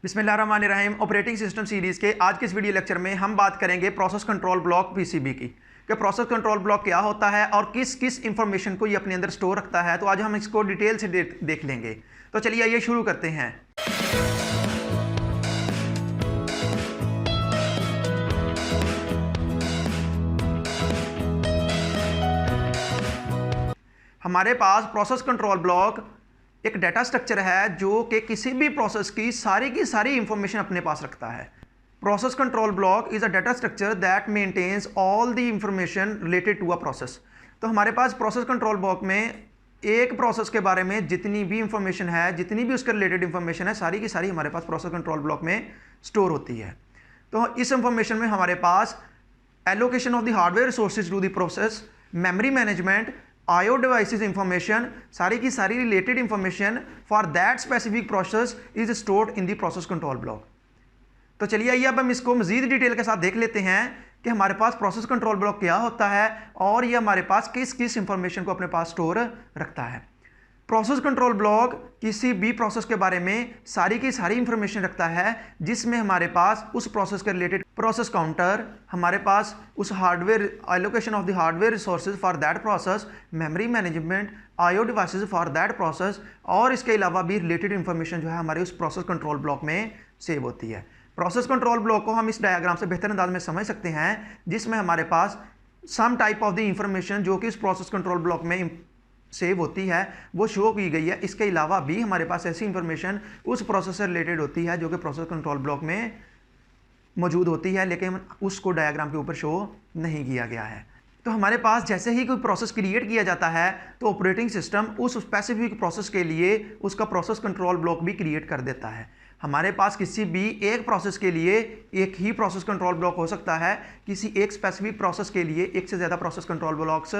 बिस्मिल्लाहिर्रहमानिर्रहीम। Operating system series के आज के इस वीडियो लेक्चर में हम बात करेंगे प्रोसेस कंट्रोल ब्लॉक पीसीबी की, कि प्रोसेस कंट्रोल ब्लॉक क्या होता है और किस किस इंफॉर्मेशन को ये अपने अंदर स्टोर रखता है। तो आज हम इसको डिटेल से देख लेंगे। तो चलिए आइए शुरू करते हैं। हमारे पास प्रोसेस कंट्रोल ब्लॉक एक डाटा स्ट्रक्चर है जो कि किसी भी प्रोसेस की सारी इंफॉर्मेशन अपने पास रखता है। Process control block is a data structure that maintains all the information related to a process. तो हमारे पास प्रोसेस कंट्रोल ब्लॉक में एक प्रोसेस के बारे में जितनी भी इंफॉर्मेशन है, जितनी भी उसके रिलेटेड इंफॉर्मेशन है, सारी की सारी हमारे पास प्रोसेस कंट्रोल ब्लॉक में स्टोर होती है। तो इस इंफॉर्मेशन में हमारे पास allocation of the hardware resources to the process, memory management, IO devices information, सारी की सारी related information for that specific process is stored in the process control block. तो चलिए आइए अब हम इसको मजीद डिटेल के साथ देख लेते हैं कि हमारे पास प्रोसेस कंट्रोल ब्लॉक क्या होता है और ये हमारे पास किस किस इंफॉर्मेशन को अपने पास स्टोर रखता है। प्रोसेस कंट्रोल ब्लॉक किसी भी प्रोसेस के बारे में सारी की सारी इंफॉर्मेशन रखता है, जिसमें हमारे पास उस प्रोसेस के रिलेटेड प्रोसेस काउंटर, हमारे पास उस hardware allocation of the hardware resources for that process, memory management, IO devices for that process और इसके अलावा भी रिलेटेड इंफॉर्मेशन जो है हमारे उस प्रोसेस कंट्रोल ब्लॉक में सेव होती है। प्रोसेस कंट्रोल ब्लॉक को हम इस डायग्राम से बेहतर अंदाज में समझ सकते हैं, जिसमें हमारे पास some type of the information जो कि इस प्रोसेस कंट्रोल ब्लॉक में सेव होती है वो शो की गई है। इसके अलावा भी हमारे पास ऐसी इंफॉर्मेशन उस प्रोसेस से रिलेटेड होती है जो कि प्रोसेस कंट्रोल ब्लॉक में मौजूद होती है, लेकिन उसको डायग्राम के ऊपर शो नहीं किया गया है। तो हमारे पास जैसे ही कोई प्रोसेस क्रिएट किया जाता है तो ऑपरेटिंग सिस्टम उस स्पेसिफिक प्रोसेस के लिए उसका प्रोसेस कंट्रोल ब्लॉक भी क्रिएट कर देता है। हमारे पास किसी भी एक प्रोसेस के लिए एक ही प्रोसेस कंट्रोल ब्लॉक हो सकता है, किसी एक स्पेसिफिक प्रोसेस के लिए एक से ज़्यादा प्रोसेस कंट्रोल ब्लॉक्स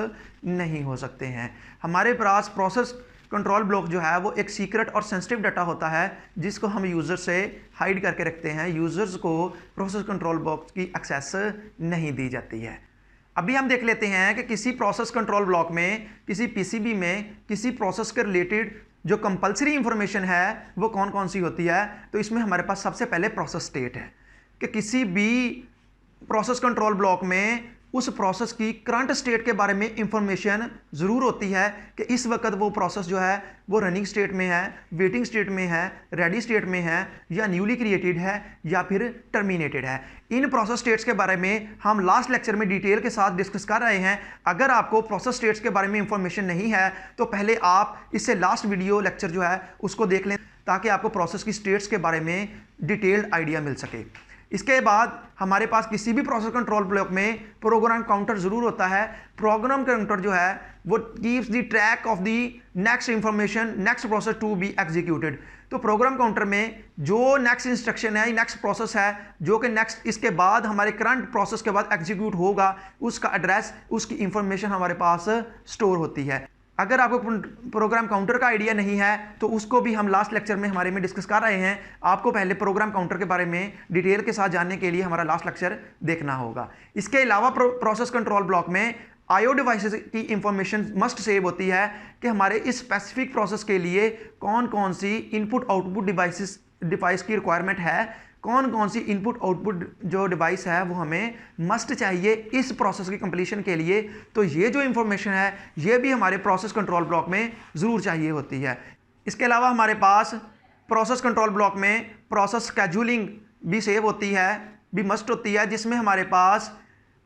नहीं हो सकते हैं। हमारे पास प्रोसेस कंट्रोल ब्लॉक जो है वो एक सीक्रेट और सेंसिटिव डाटा होता है, जिसको हम यूज़र से हाइड करके रखते हैं। यूज़र्स को प्रोसेस कंट्रोल ब्लॉक की एक्सेस नहीं दी जाती है। अभी हम देख लेते हैं कि किसी प्रोसेस कंट्रोल ब्लॉक में, किसी पीसीबी में, किसी प्रोसेस के रिलेटेड जो कंपलसरी इंफॉर्मेशन है वो कौन कौन सी होती है। तो इसमें हमारे पास सबसे पहले प्रोसेस स्टेट है कि किसी भी प्रोसेस कंट्रोल ब्लॉक में उस प्रोसेस की करंट स्टेट के बारे में इंफॉर्मेशन ज़रूर होती है कि इस वक्त वो प्रोसेस जो है वो रनिंग स्टेट में है, वेटिंग स्टेट में है, रेडी स्टेट में है, या न्यूली क्रिएटेड है, या फिर टर्मिनेटेड है। इन प्रोसेस स्टेट्स के बारे में हम लास्ट लेक्चर में डिटेल के साथ डिस्कस कर रहे हैं। अगर आपको प्रोसेस स्टेट्स के बारे में इंफॉर्मेशन नहीं है तो पहले आप इससे लास्ट वीडियो लेक्चर जो है उसको देख लें, ताकि आपको प्रोसेस की स्टेट्स के बारे में डिटेल्ड आइडिया मिल सके। इसके बाद हमारे पास किसी भी प्रोसेस कंट्रोल ब्लॉक में प्रोग्राम काउंटर जरूर होता है। प्रोग्राम काउंटर जो है वो keeps the track of the next information, next process to be executed. तो प्रोग्राम काउंटर में जो नेक्स्ट इंस्ट्रक्शन है, नेक्स्ट प्रोसेस है जो कि नेक्स्ट इसके बाद हमारे करंट प्रोसेस के बाद एग्जीक्यूट होगा, उसका एड्रेस, उसकी इंफॉर्मेशन हमारे पास स्टोर होती है। अगर आपको प्रोग्राम काउंटर का आइडिया नहीं है तो उसको भी हम लास्ट लेक्चर में हमारे में डिस्कस कर रहे हैं। आपको पहले प्रोग्राम काउंटर के बारे में डिटेल के साथ जानने के लिए हमारा लास्ट लेक्चर देखना होगा। इसके अलावा प्रोसेस कंट्रोल ब्लॉक में IO डिवाइसेस की इंफॉर्मेशन मस्ट सेव होती है कि हमारे इस स्पेसिफिक प्रोसेस के लिए कौन कौन सी इनपुट आउटपुट डिवाइस की रिक्वायरमेंट है, कौन कौन सी इनपुट आउटपुट जो डिवाइस है वो हमें मस्ट चाहिए इस प्रोसेस की कंप्लीशन के लिए। तो ये जो इंफॉर्मेशन है ये भी हमारे प्रोसेस कंट्रोल ब्लॉक में ज़रूर चाहिए होती है। इसके अलावा हमारे पास प्रोसेस कंट्रोल ब्लॉक में प्रोसेस स्केड्यूलिंग भी सेव होती है, भी मस्ट होती है, जिसमें हमारे पास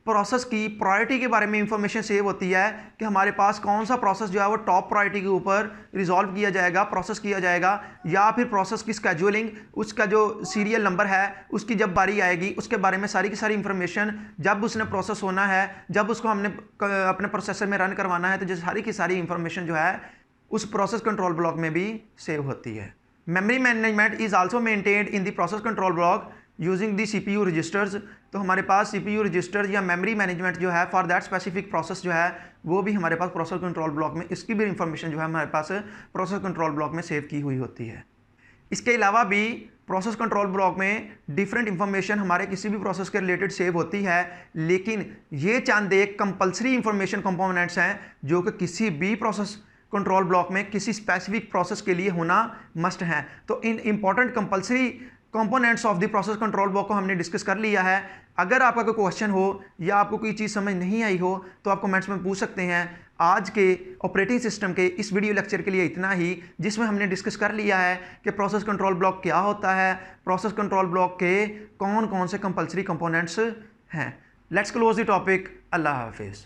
प्रोसेस की प्रायोरिटी के बारे में इंफॉर्मेशन सेव होती है कि हमारे पास कौन सा प्रोसेस जो है वो टॉप प्रायोरिटी के ऊपर रिजॉल्व किया जाएगा, प्रोसेस किया जाएगा, या फिर प्रोसेस की स्केड्यूलिंग, उसका जो सीरियल नंबर है उसकी जब बारी आएगी उसके बारे में सारी की सारी इंफॉर्मेशन, जब उसने प्रोसेस होना है, जब उसको हमने अपने प्रोसेसर में रन करवाना है, तो जो सारी की सारी इंफॉर्मेशन जो है उस प्रोसेस कंट्रोल ब्लॉक में भी सेव होती है। Memory management is also maintained in the process control block using the CPU registers. तो हमारे पास CPU रजिस्टर्स या मेमोरी मैनेजमेंट जो है फॉर दैट स्पेसिफिक प्रोसेस जो है वो भी हमारे पास प्रोसेस कंट्रोल ब्लॉक में, इसकी भी इंफॉर्मेशन जो है हमारे पास प्रोसेस कंट्रोल ब्लॉक में सेव की हुई होती है। इसके अलावा भी प्रोसेस कंट्रोल ब्लॉक में डिफरेंट इंफॉर्मेशन हमारे किसी भी प्रोसेस के रिलेटेड सेव होती है, लेकिन ये चंद एक कंपलसरी इंफॉर्मेशन कंपोनेंट्स हैं जो कि किसी भी प्रोसेस कंट्रोल ब्लॉक में किसी स्पेसिफिक प्रोसेस के लिए होना मस्ट है। तो इन important compulsory components of the process control block को हमने डिस्कस कर लिया है। अगर आपका कोई क्वेश्चन हो या आपको कोई चीज़ समझ नहीं आई हो तो आप कमेंट्स में पूछ सकते हैं। आज के ऑपरेटिंग सिस्टम के इस वीडियो लेक्चर के लिए इतना ही, जिसमें हमने डिस्कस कर लिया है कि प्रोसेस कंट्रोल ब्लॉक क्या होता है, प्रोसेस कंट्रोल ब्लॉक के कौन कौन से कंपलसरी कंपोनेंट्स हैं। Let's close the topic. अल्लाह हाफिज़।